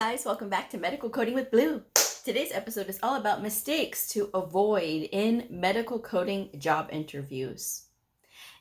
Guys, welcome back to Medical Coding with Blue. Today's episode is all about mistakes to avoid in medical coding job interviews.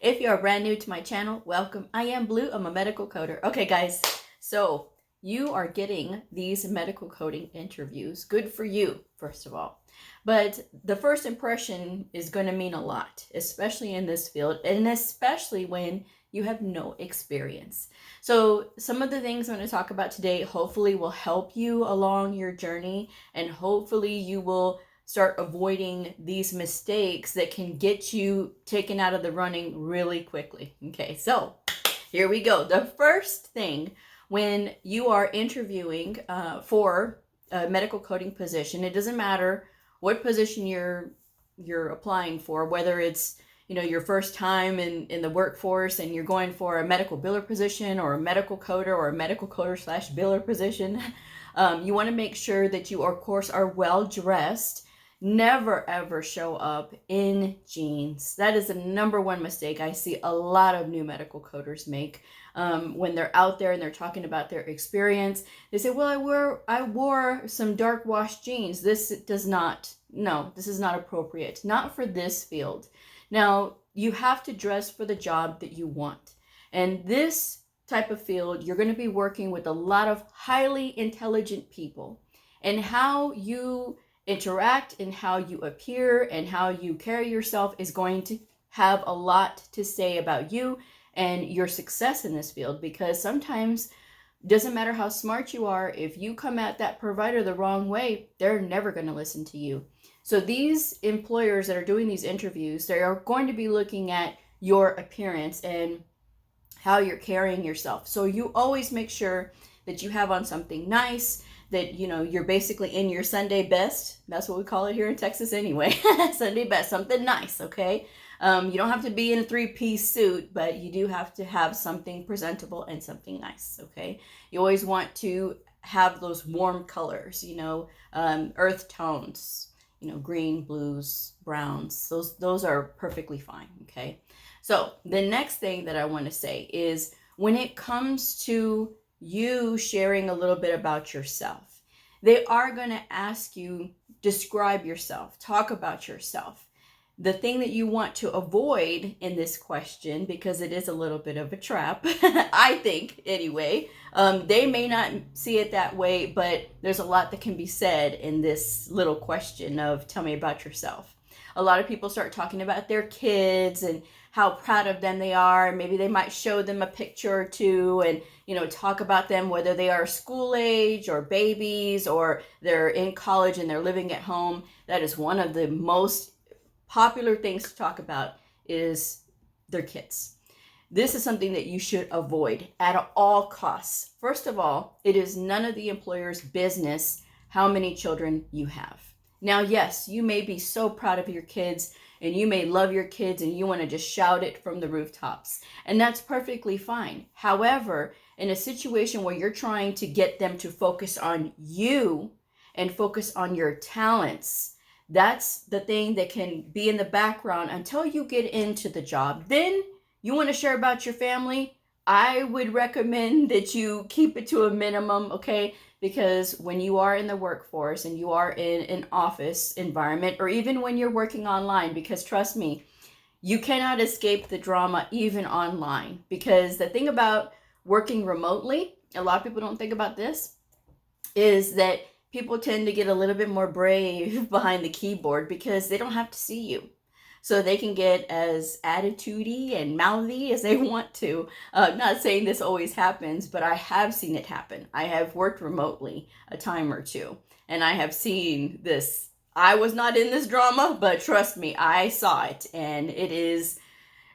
If you are brand new to my channel, welcome. I am Blue. I'm a medical coder. Okay, guys, so you are getting these medical coding interviews. Good for you, first of all. But the first impression is going to mean a lot, especially in this field, and especially when you have no experience. So some of the things I'm going to talk about today hopefully will help you along your journey, and hopefully you will start avoiding these mistakes that can get you taken out of the running really quickly. Okay, so here we go. The first thing when you are interviewing for a medical coding position, it doesn't matter what position you're applying for, whether it's your first time in the workforce and you're going for a medical biller position or a medical coder or a medical coder / biller position. You want to make sure that you, of course, are well dressed. Never ever show up in jeans. That is the number one mistake I see a lot of new medical coders make when they're out there and they're talking about their experience. They say, well, I wore some dark wash jeans. This is not appropriate. Not for this field. Now, you have to dress for the job that you want. And this type of field, you're going to be working with a lot of highly intelligent people. And how you interact and how you appear and how you carry yourself is going to have a lot to say about you and your success in this field, because sometimes it doesn't matter how smart you are, if you come at that provider the wrong way, they're never going to listen to you. So these employers that are doing these interviews, they are going to be looking at your appearance and how you're carrying yourself. So you always make sure that you have on something nice, that you're basically in your Sunday best. That's what we call it here in Texas anyway. Sunday best, something nice, okay? You don't have to be in a 3-piece suit, but you do have to have something presentable and something nice, okay? You always want to have those warm colors, earth tones, green, blues, browns. Those are perfectly fine, okay? So the next thing that I want to say is when it comes to you sharing a little bit about yourself, they are going to ask you, describe yourself, talk about yourself. The thing that you want to avoid in this question, because it is a little bit of a trap, I think anyway, they may not see it that way, but there's a lot that can be said in this little question of tell me about yourself. A lot of people start talking about their kids and how proud of them they are. Maybe they might show them a picture or two and, talk about them, whether they are school age or babies or they're in college and they're living at home. That is one of the most popular things to talk about is their kids. This is something that you should avoid at all costs. First of all, it is none of the employer's business how many children you have. Now, yes, you may be so proud of your kids and you may love your kids and you want to just shout it from the rooftops, and that's perfectly fine. However, in a situation where you're trying to get them to focus on you and focus on your talents, that's the thing that can be in the background until you get into the job. Then you want to share about your family. I would recommend that you keep it to a minimum, okay? Because when you are in the workforce and you are in an office environment, or even when you're working online, because trust me, you cannot escape the drama even online. Because the thing about working remotely, a lot of people don't think about this, is that people tend to get a little bit more brave behind the keyboard because they don't have to see you. So they can get as attitudey and mouthy as they want to. Not saying this always happens, but I have seen it happen. I have worked remotely a time or two, and I have seen this. I was not in this drama, but trust me, I saw it, and it is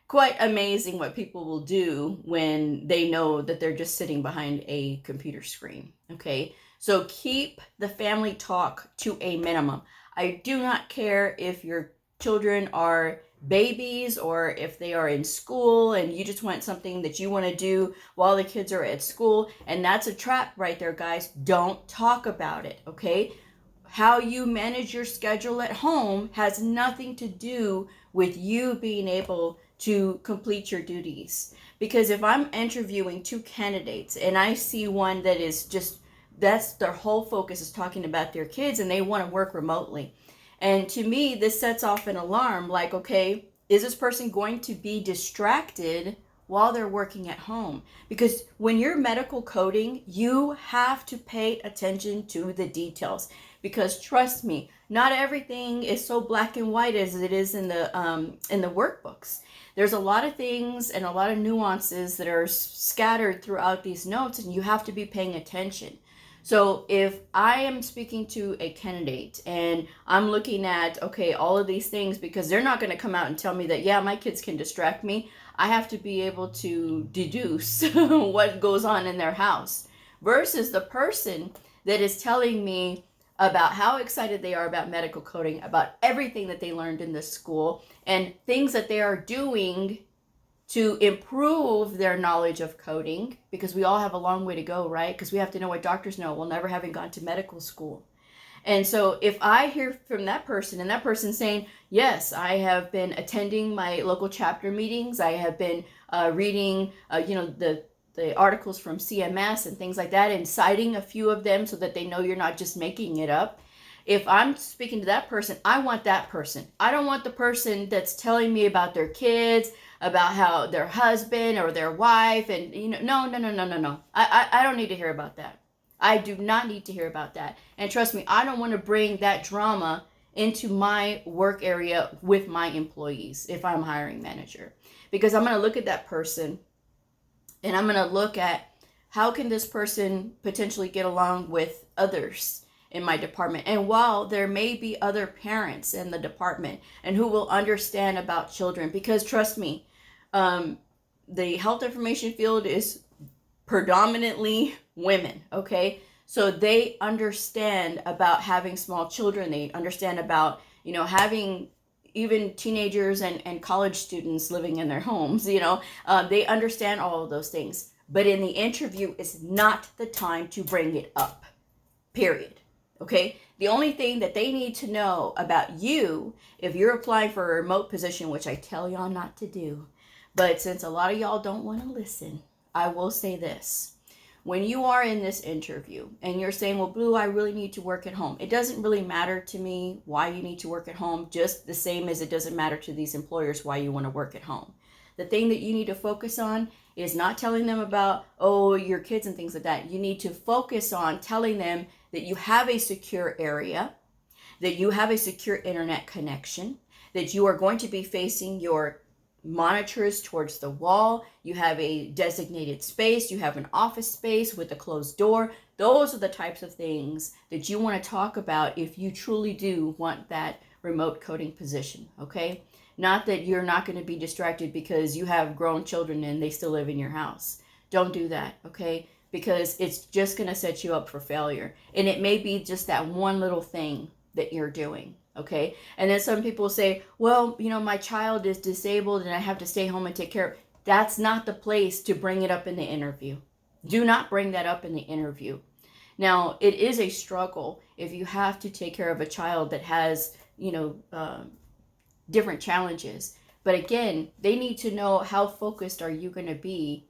quite amazing what people will do when they know that they're just sitting behind a computer screen, okay? So keep the family talk to a minimum. I do not care if your children are babies or if they are in school and you just want something that you want to do while the kids are at school. And that's a trap right there, guys. Don't talk about it, okay? How you manage your schedule at home has nothing to do with you being able to complete your duties. Because if I'm interviewing two candidates and I see one that is just that's their whole focus, is talking about their kids, and they want to work remotely. And to me, this sets off an alarm, like, okay, is this person going to be distracted while they're working at home? Because when you're medical coding, you have to pay attention to the details. Because trust me, not everything is so black and white as it is in the workbooks. There's a lot of things and a lot of nuances that are scattered throughout these notes, and you have to be paying attention. So if I am speaking to a candidate and I'm looking at, okay, all of these things, because they're not going to come out and tell me that, yeah, my kids can distract me. I have to be able to deduce what goes on in their house, versus the person that is telling me about how excited they are about medical coding, about everything that they learned in this school, and things that they are doing to improve their knowledge of coding, because we all have a long way to go, right? Because we have to know what doctors know, well, never having gone to medical school. And so if I hear from that person, and that person saying, yes, I have been attending my local chapter meetings, I have been reading, the articles from CMS and things like that, and citing a few of them so that they know you're not just making it up. If I'm speaking to that person, I want that person. I don't want the person that's telling me about their kids, about how their husband or their wife, and no. I don't need to hear about that. I do not need to hear about that. And trust me, I don't want to bring that drama into my work area with my employees if I'm hiring manager, because I'm going to look at that person and I'm going to look at how can this person potentially get along with others in my department. And while there may be other parents in the department and who will understand about children, because trust me, the health information field is predominantly women, okay? So they understand about having small children. They understand about, having even teenagers and college students living in their homes, they understand all of those things. But in the interview, it's not the time to bring it up, period. Okay? The only thing that they need to know about you, if you're applying for a remote position, which I tell y'all not to do, but since a lot of y'all don't want to listen, I will say this. When you are in this interview and you're saying, well, Blue, I really need to work at home. It doesn't really matter to me why you need to work at home, just the same as it doesn't matter to these employers why you want to work at home. The thing that you need to focus on is not telling them about, your kids and things like that. You need to focus on telling them that you have a secure area, that you have a secure internet connection, that you are going to be facing your monitors towards the wall, you have a designated space, you have an office space with a closed door. Those are the types of things that you want to talk about if you truly do want that remote coding position, okay? Not that you're not going to be distracted because you have grown children and they still live in your house. Don't do that, okay? Because it's just going to set you up for failure. And it may be just that one little thing that you're doing. Okay. And then some people say, well, my child is disabled and I have to stay home and take care of it. That's not the place to bring it up in the interview. Do not bring that up in the interview. Now, it is a struggle if you have to take care of a child that has, different challenges. But again, they need to know how focused are you going to be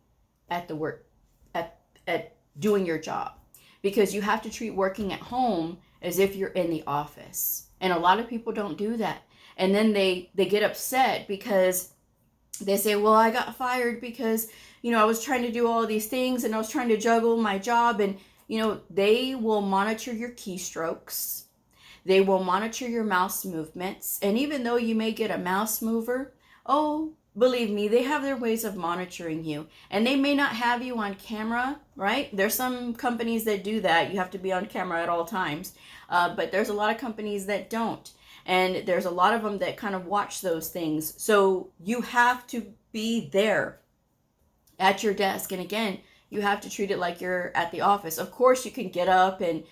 at the work, at doing your job. Because you have to treat working at home as if you're in the office. And a lot of people don't do that. And then they get upset because they say, well, I got fired because, I was trying to do all these things and I was trying to juggle my job. And, they will monitor your keystrokes. They will monitor your mouse movements. And even though you may get a mouse mover, believe me, they have their ways of monitoring you. And they may not have you on camera, right? There's some companies that do that. You have to be on camera at all times. But there's a lot of companies that don't. And there's a lot of them that kind of watch those things. So you have to be there at your desk. And again, you have to treat it like you're at the office. Of course, you can get up and,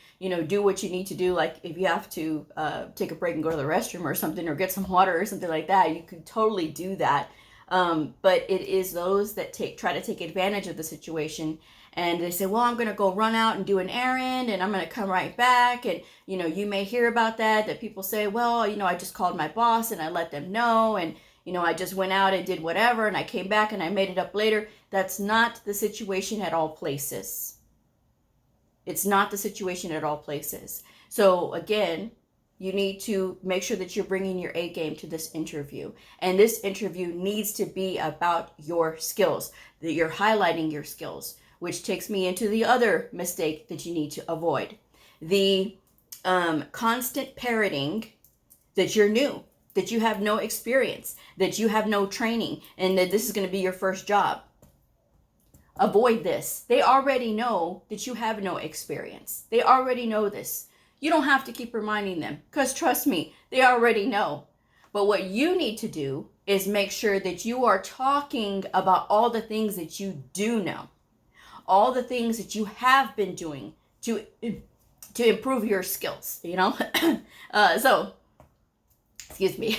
do what you need to do. Like if you have to take a break and go to the restroom or something, or get some water or something like that, you can totally do that. But it is those that try to take advantage of the situation. And they say, well, I'm going to go run out and do an errand and I'm going to come right back. And, you may hear about that people say, well, I just called my boss and I let them know. And, I just went out and did whatever. And I came back and I made it up later. That's not the situation at all places. It's not the situation at all places. So again, you need to make sure that you're bringing your A game to this interview. And this interview needs to be about your skills, that you're highlighting your skills, which takes me into the other mistake that you need to avoid. The constant parroting that you're new, that you have no experience, that you have no training, and that this is going to be your first job. Avoid this. They already know that you have no experience. They already know this. You don't have to keep reminding them, because trust me, they already know. But what you need to do is make sure that you are talking about all the things that you do know, all the things that you have been doing to improve your skills, so excuse me.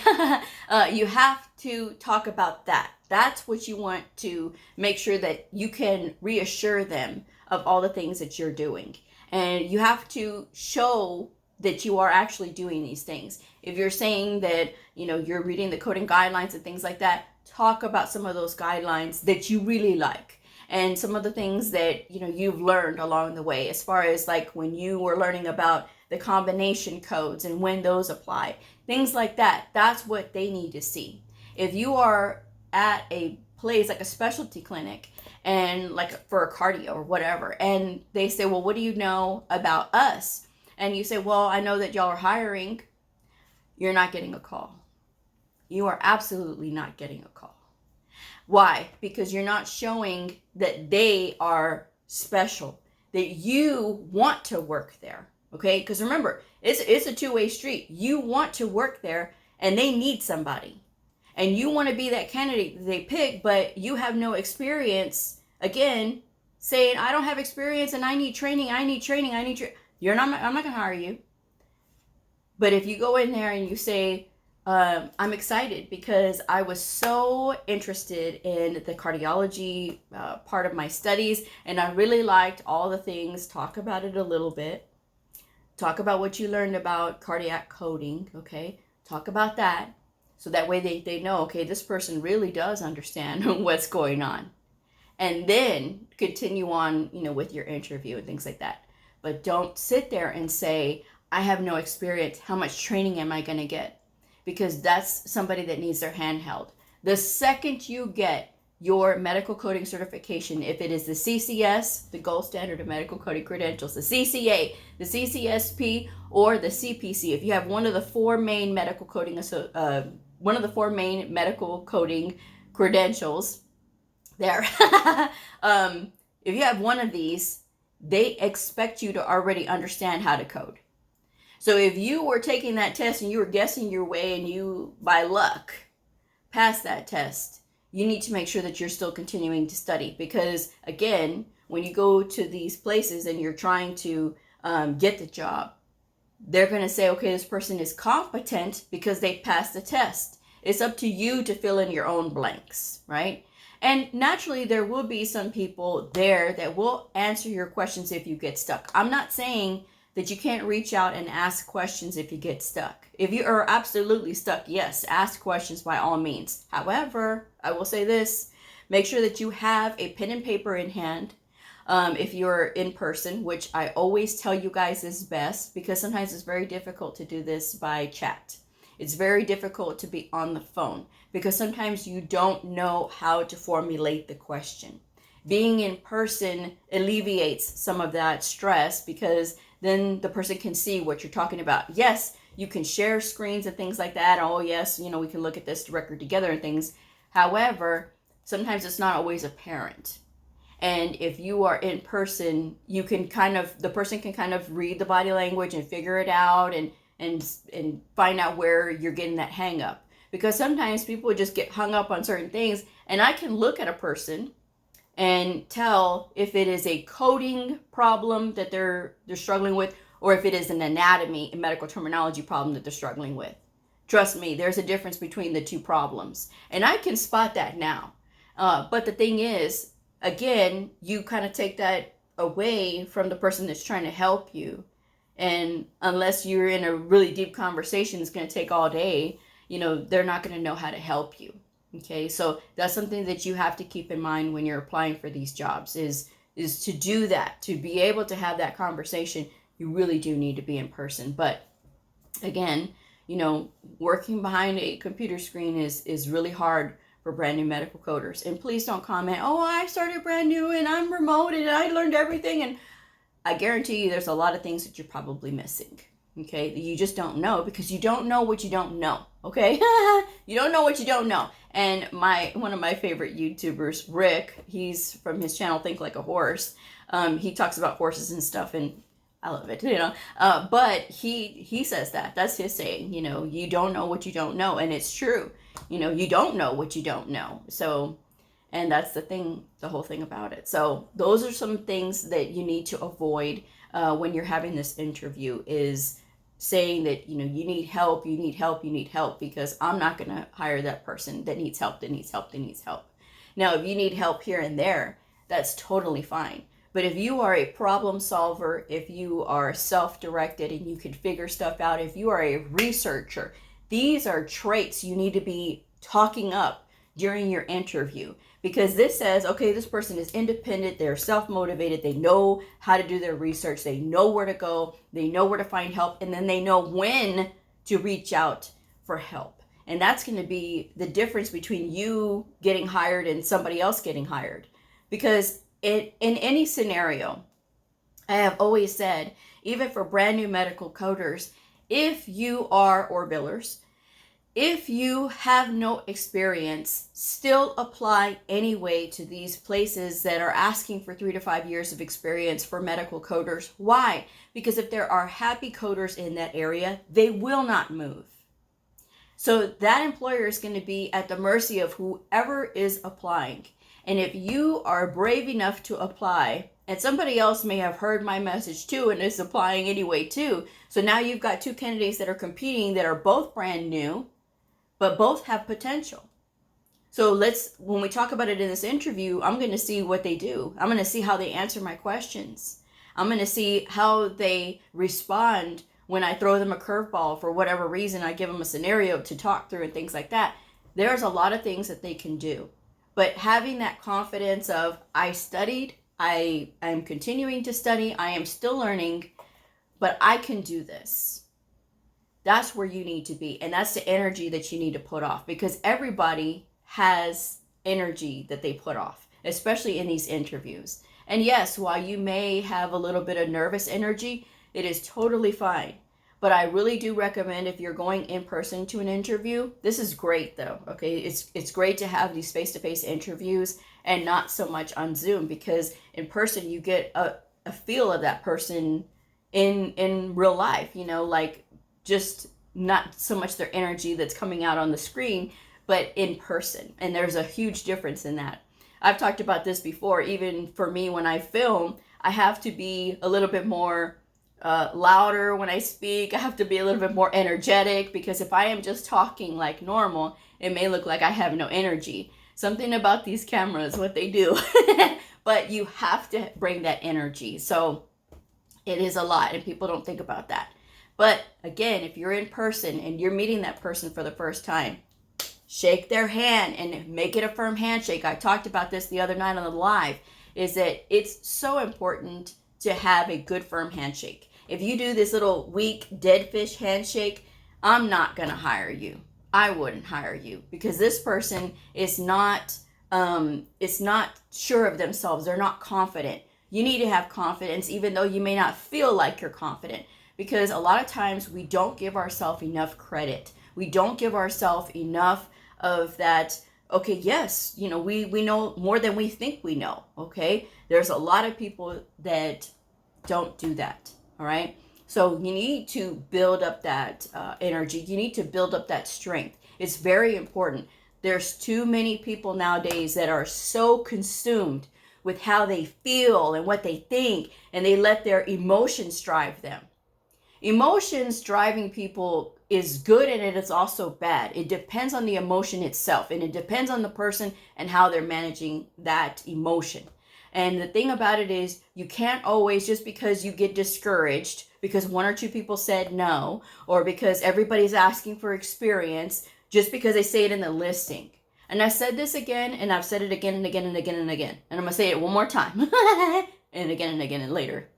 You have to talk about that. That's what you want to make sure that you can reassure them of all the things that you're doing. And you have to show that you are actually doing these things. If you're saying that, you're reading the coding guidelines and things like that, talk about some of those guidelines that you really like. And some of the things that, you've learned along the way, as far as like when you were learning about the combination codes and when those apply, things like that. That's what they need to see. If you are at a place like a specialty clinic and like for a cardio or whatever, and they say, well, what do you know about us? And you say, well, I know that y'all are hiring. You're not getting a call. You are absolutely not getting a call. Why? Because you're not showing that they are special, that you want to work there. Okay? Because remember, it's a two-way street. You want to work there and they need somebody. And you want to be that candidate that they pick, but you have no experience. Again, saying, I don't have experience and I need training, I'm not going to hire you. But if you go in there and you say, I'm excited because I was so interested in the cardiology part of my studies, and I really liked all the things, talk about it a little bit. Talk about what you learned about cardiac coding, okay? Talk about that. So that way they know, okay, this person really does understand what's going on. And then continue on, with your interview and things like that. But don't sit there and say, I have no experience. How much training am I going to get? Because that's somebody that needs their hand held. The second you get your medical coding certification, if it is the CCS, the gold standard of medical coding credentials, the CCA, the CCSP, or the CPC, if you have one of the four main medical coding credentials there, if you have one of these, they expect you to already understand how to code. So if you were taking that test and you were guessing your way and you, by luck, passed that test, you need to make sure that you're still continuing to study. Because again, when you go to these places and you're trying to get the job, they're going to say, okay, this person is competent because they passed the test. It's up to you to fill in your own blanks, right? And naturally, there will be some people there that will answer your questions if you get stuck. I'm not saying that you can't reach out and ask questions if you get stuck. If you are absolutely stuck, yes, ask questions by all means. However, I will say this, make sure that you have a pen and paper in hand. If you're in person, which I always tell you guys is best, because sometimes it's very difficult to do this by chat. It's very difficult to be on the phone because sometimes you don't know how to formulate the question. Being in person alleviates some of that stress because then the person can see what you're talking about. Yes, you can share screens and things like that. Oh yes, we can look at this record together and things. However, sometimes it's not always apparent. And if you are in person, the person can kind of read the body language and figure it out and find out where you're getting that hang up. Because sometimes people just get hung up on certain things, and I can look at a person and tell if it is a coding problem that they're struggling with, or if it is an anatomy and medical terminology problem that they're struggling with. Trust me, there's a difference between the two problems, and I can spot that now. But the thing is, again, you kind of take that away from the person that's trying to help you. And unless you're in a really deep conversation, it's going to take all day, they're not going to know how to help you. Okay, so that's something that you have to keep in mind when you're applying for these jobs is is to do that, to be able to have that conversation. You really do need to be in person. But again, you know, working behind a computer screen is really hard for brand new medical coders. And please don't comment, oh, I started brand new and I'm remote and I learned everything. And I guarantee you there's a lot of things that you're probably missing. Okay, you just don't know because you don't know what you don't know. Okay, you don't know what you don't know. And one of my favorite YouTubers, Rick, he's from his channel Think Like a Horse. He talks about horses and stuff, and I love it, you know. But he says that's his saying. You know, you don't know what you don't know, and it's true. You know, you don't know what you don't know. So, and that's the whole thing about it. So those are some things that you need to avoid when you're having this interview, is saying that, you know, you need help, because I'm not going to hire that person that needs help. Now, if you need help here and there, that's totally fine. But if you are a problem solver, if you are self-directed and you can figure stuff out, if you are a researcher, these are traits you need to be talking up during your interview, because this says, okay, this person is independent, they're self-motivated, they know how to do their research, they know where to go, they know where to find help, and then they know when to reach out for help. And that's going to be the difference between you getting hired and somebody else getting hired. Because in any scenario, I have always said, even for brand new medical coders, if you are, or billers, if you have no experience, still apply anyway to these places that are asking for 3 to 5 years of experience for medical coders. Why? Because if there are happy coders in that area, they will not move. So that employer is going to be at the mercy of whoever is applying. And if you are brave enough to apply, and somebody else may have heard my message too and is applying anyway too, so now you've got two candidates that are competing that are both brand new, but both have potential. So when we talk about it in this interview, I'm going to see what they do. I'm going to see how they answer my questions. I'm going to see how they respond when I throw them a curveball for whatever reason. I give them a scenario to talk through and things like that. There's a lot of things that they can do. But having that confidence of, I studied, I am continuing to study, I am still learning, but I can do this. That's where you need to be. And that's the energy that you need to put off, because everybody has energy that they put off, especially in these interviews. And yes, while you may have a little bit of nervous energy, it is totally fine. But I really do recommend, if you're going in person to an interview, this is great though, okay? It's great to have these face-to-face interviews and not so much on Zoom, because in person you get a feel of that person in real life, you know, like just not so much their energy that's coming out on the screen, but in person. And there's a huge difference in that. I've talked about this before. Even for me, when I film, I have to be a little bit more louder when I speak. I have to be a little bit more energetic, because if I am just talking like normal, it may look like I have no energy. Something about these cameras, what they do. But you have to bring that energy. So it is a lot, and people don't think about that. But again, if you're in person and you're meeting that person for the first time, shake their hand and make it a firm handshake. I talked about this the other night on the live, is that it's so important to have a good firm handshake. If you do this little weak dead fish handshake, I'm not going to hire you. I wouldn't hire you, because this person is not sure of themselves. They're not confident. You need to have confidence, even though you may not feel like you're confident. Because a lot of times we don't give ourselves enough credit. We don't give ourselves enough of that, okay, yes, you know, we know more than we think we know, okay? There's a lot of people that don't do that, all right? So you need to build up that energy. You need to build up that strength. It's very important. There's too many people nowadays that are so consumed with how they feel and what they think, and they let their emotions drive them. Emotions driving people is good, and it is also bad. It depends on the emotion itself, and it depends on the person and how they're managing that emotion. And the thing about it is, you can't always, just because you get discouraged because one or two people said no, or because everybody's asking for experience, just because they say it in the listing. And I said this again, and I've said it again and again and again and again. And I'm going to say it one more time, and again and later,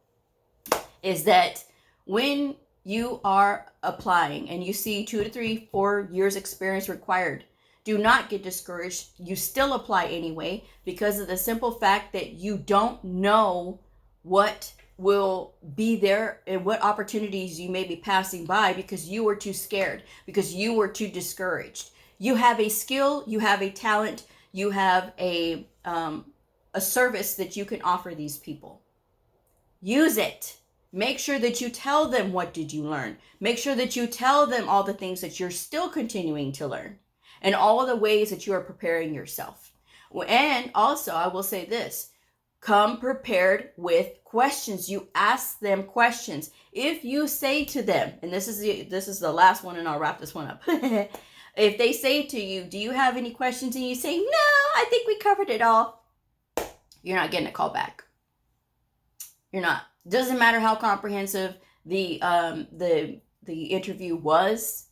is that when you are applying and you see 2 to 3, 4 years experience required, do not get discouraged. You still apply anyway, because of the simple fact that you don't know what will be there and what opportunities you may be passing by because you were too scared, because you were too discouraged. You have a skill, you have a talent, you have a service that you can offer these people. Use it. Make sure that you tell them what did you learn. Make sure that you tell them all the things that you're still continuing to learn and all the ways that you are preparing yourself. And also, I will say this, come prepared with questions. You ask them questions. If you say to them, and this is the last one and I'll wrap this one up. If they say to you, do you have any questions? And you say, no, I think we covered it all. You're not getting a call back. You're not. Doesn't matter how comprehensive the interview was.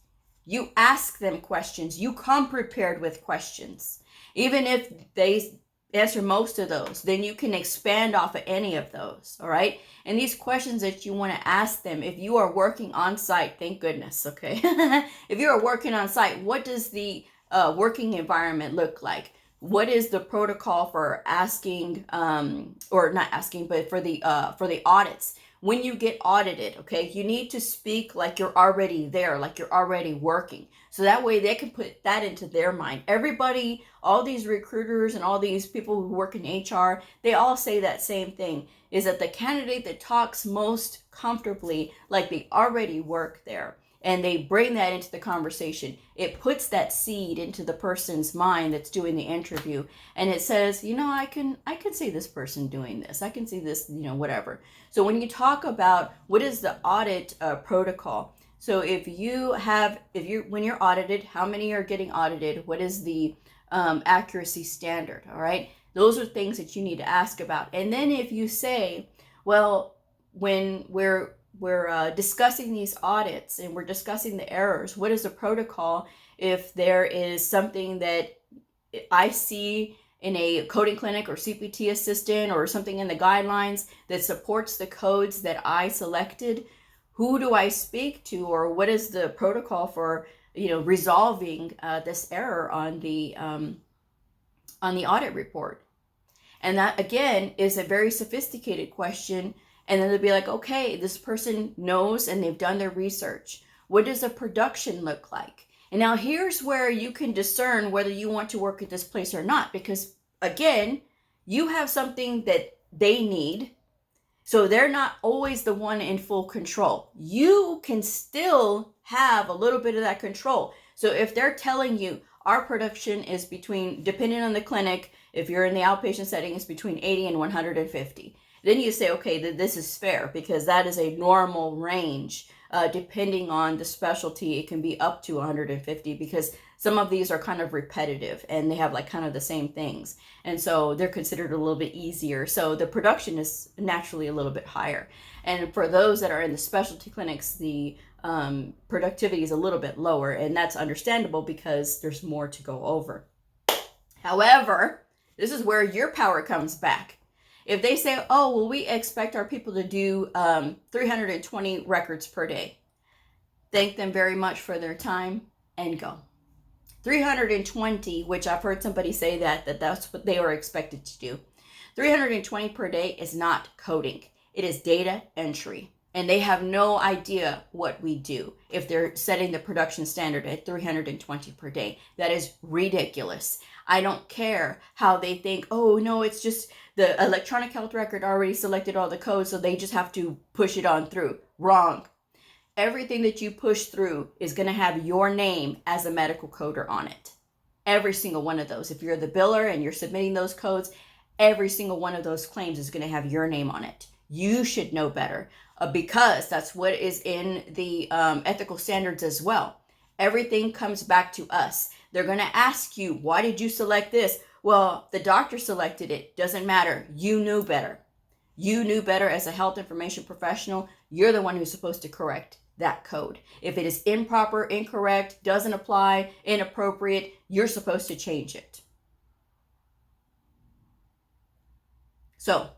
You ask them questions. You come prepared with questions. Even if they answer most of those, then you can expand off of any of those. All right. And these questions that you want to ask them, if you are working on site, thank goodness. Okay. If you are working on site, what does the working environment look like? What is the protocol for asking, or not asking, but for the audits? When you get audited, okay, you need to speak like you're already there, like you're already working. So that way they can put that into their mind. Everybody, all these recruiters and all these people who work in HR, they all say that same thing, is that the candidate that talks most comfortably, like they already work there, and they bring that into the conversation, it puts that seed into the person's mind that's doing the interview. And it says, you know, I can see this person doing this. I can see this, you know, whatever. So when you talk about what is the audit protocol, so when you're audited, how many are getting audited? What is the accuracy standard? All right. Those are things that you need to ask about. And then if you say, well, when we're discussing these audits and we're discussing the errors, what is the protocol if there is something that I see in a coding clinic or CPT assistant or something in the guidelines that supports the codes that I selected? Who do I speak to, or what is the protocol for, you know, resolving this error on the audit report? And that again is a very sophisticated question. And then they'll be like, okay, this person knows and they've done their research. What does a production look like? And now here's where you can discern whether you want to work at this place or not. Because again, you have something that they need. So they're not always the one in full control. You can still have a little bit of that control. So if they're telling you our production is between, depending on the clinic, if you're in the outpatient setting, it's between 80 and 150. Then you say, okay, this is fair because that is a normal range. Depending on the specialty, it can be up to 150 because some of these are kind of repetitive and they have like kind of the same things. And so they're considered a little bit easier. So the production is naturally a little bit higher. And for those that are in the specialty clinics, the productivity is a little bit lower, and that's understandable because there's more to go over. However, this is where your power comes back. If they say, oh, well, we expect our people to do 320 records per day, thank them very much for their time and go. 320, which I've heard somebody say that's what they are expected to do. 320 per day is not coding. It is data entry. And they have no idea what we do if they're setting the production standard at 320 per day. That is ridiculous. I don't care how they think, oh, no, it's just the electronic health record already selected all the codes, so they just have to push it on through. Wrong. Everything that you push through is going to have your name as a medical coder on it. Every single one of those. If you're the biller and you're submitting those codes, every single one of those claims is going to have your name on it. You should know better because that's what is in the ethical standards as well. Everything comes back to us. They're going to ask you, why did you select this? Well, the doctor selected it. Doesn't matter. You knew better. You knew better as a health information professional. You're the one who's supposed to correct that code. If it is improper, incorrect, doesn't apply, inappropriate, you're supposed to change it. So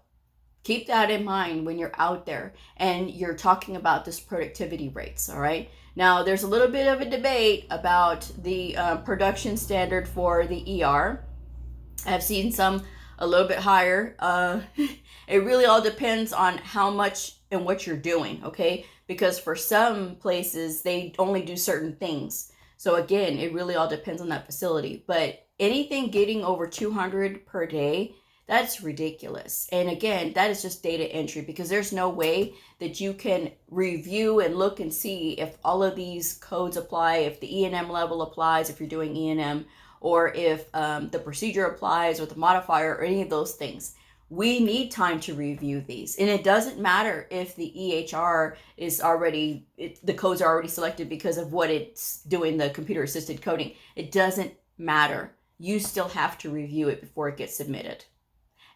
keep that in mind when you're out there and you're talking about this productivity rates, all right? Now, there's a little bit of a debate about the production standard for the ER. I've seen some a little bit higher. It really all depends on how much and what you're doing, okay? Because for some places, they only do certain things. So again, it really all depends on that facility. But anything getting over 200 per day, that's ridiculous. And again, that is just data entry, because there's no way that you can review and look and see if all of these codes apply, if the E&M level applies, if you're doing E&M, or if the procedure applies, or the modifier, or any of those things. We need time to review these. And it doesn't matter if the EHR is already, the codes are already selected because of what it's doing, the computer assisted coding. It doesn't matter. You still have to review it before it gets submitted.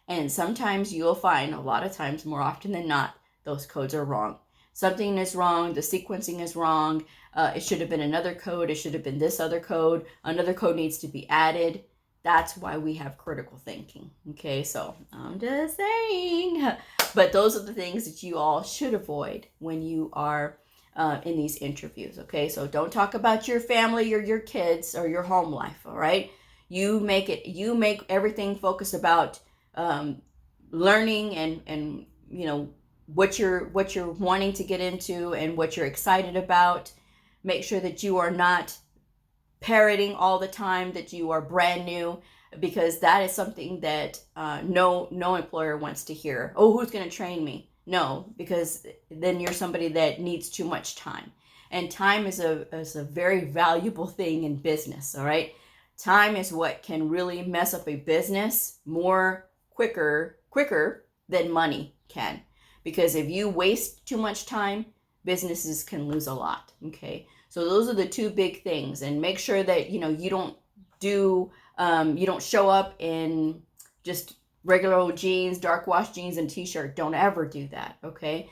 And sometimes you'll find, a lot of times, more often than not, those codes are wrong. Something is wrong, the sequencing is wrong, it should have been another code, it should have been this other code, another code needs to be added. That's why we have critical thinking, okay? So I'm just saying. But those are the things that you all should avoid when you are in these interviews, okay? So don't talk about your family or your kids or your home life, all right? You make everything focus about learning and you know, what you're wanting to get into and what you're excited about. Make sure that you are not parroting all the time, that you are brand new, because that is something that no employer wants to hear. Oh, who's going to train me? No, because then you're somebody that needs too much time. And time is a very valuable thing in business, all right? Time is what can really mess up a business quicker than money can. Because if you waste too much time, businesses can lose a lot, okay? So those are the two big things. And make sure that, you know, you don't show up in just regular old jeans, dark wash jeans and t-shirt. Don't ever do that, okay?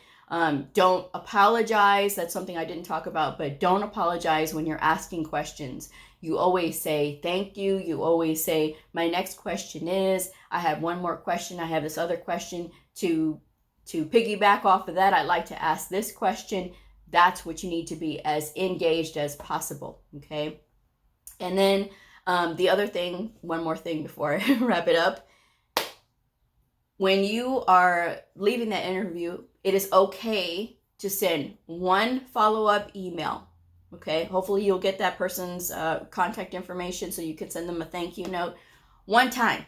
Don't apologize. That's something I didn't talk about, but don't apologize when you're asking questions. You always say, thank you. You always say, my next question is, I have one more question. I have this other question to piggyback off of that. I'd like to ask this question. That's what you need to be, as engaged as possible, okay? And then the other thing, one more thing before I wrap it up. When you are leaving that interview, it is okay to send one follow-up email, okay? Hopefully you'll get that person's contact information so you can send them a thank you note one time.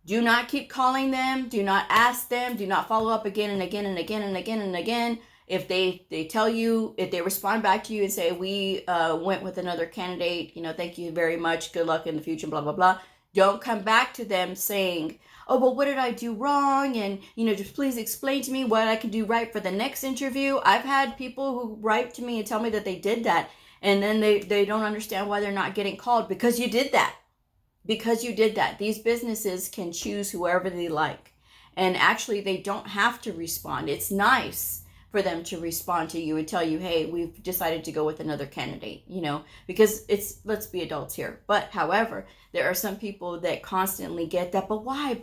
Do not keep calling them. Do not ask them. Do not follow up again and again and again and again and again. If they tell you, if they respond back to you and say, we went with another candidate, you know, thank you very much, good luck in the future, blah, blah, blah. Don't come back to them saying, oh, well, what did I do wrong? And, you know, just please explain to me what I can do right for the next interview. I've had people who write to me and tell me that they did that. And then they don't understand why they're not getting called, because you did that. Because you did that. These businesses can choose whoever they like. And actually, they don't have to respond. It's nice for them to respond to you and tell you, hey, we've decided to go with another candidate, you know, because let's be adults here. But however, there are some people that constantly get that, but why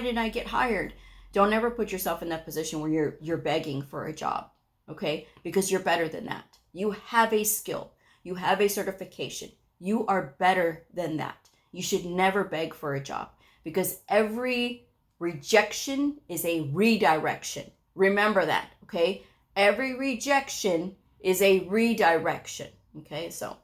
did I get hired? Don't ever put yourself in that position where you're begging for a job, okay? Because you're better than that. You have a skill. You have a certification. You are better than that. You should never beg for a job, because every rejection is a redirection. Remember that, okay? Every rejection is a redirection, okay? So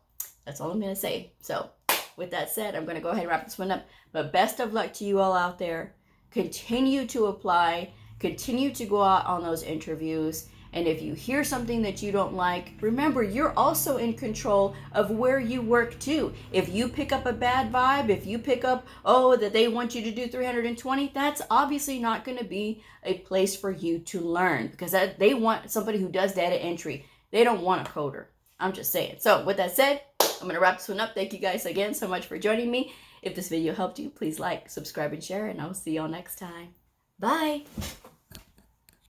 that's all I'm going to say. So with that said, I'm going to go ahead and wrap this one up. But best of luck to you all out there. Continue to apply. Continue to go out on those interviews. And if you hear something that you don't like, remember, you're also in control of where you work too. If you pick up a bad vibe, if you pick up, oh, that they want you to do 320, that's obviously not going to be a place for you to learn, because they want somebody who does data entry. They don't want a coder. I'm just saying. So with that said, I'm going to wrap this one up. Thank you guys again so much for joining me. If this video helped you, please like, subscribe, and share, and I'll see y'all next time. Bye.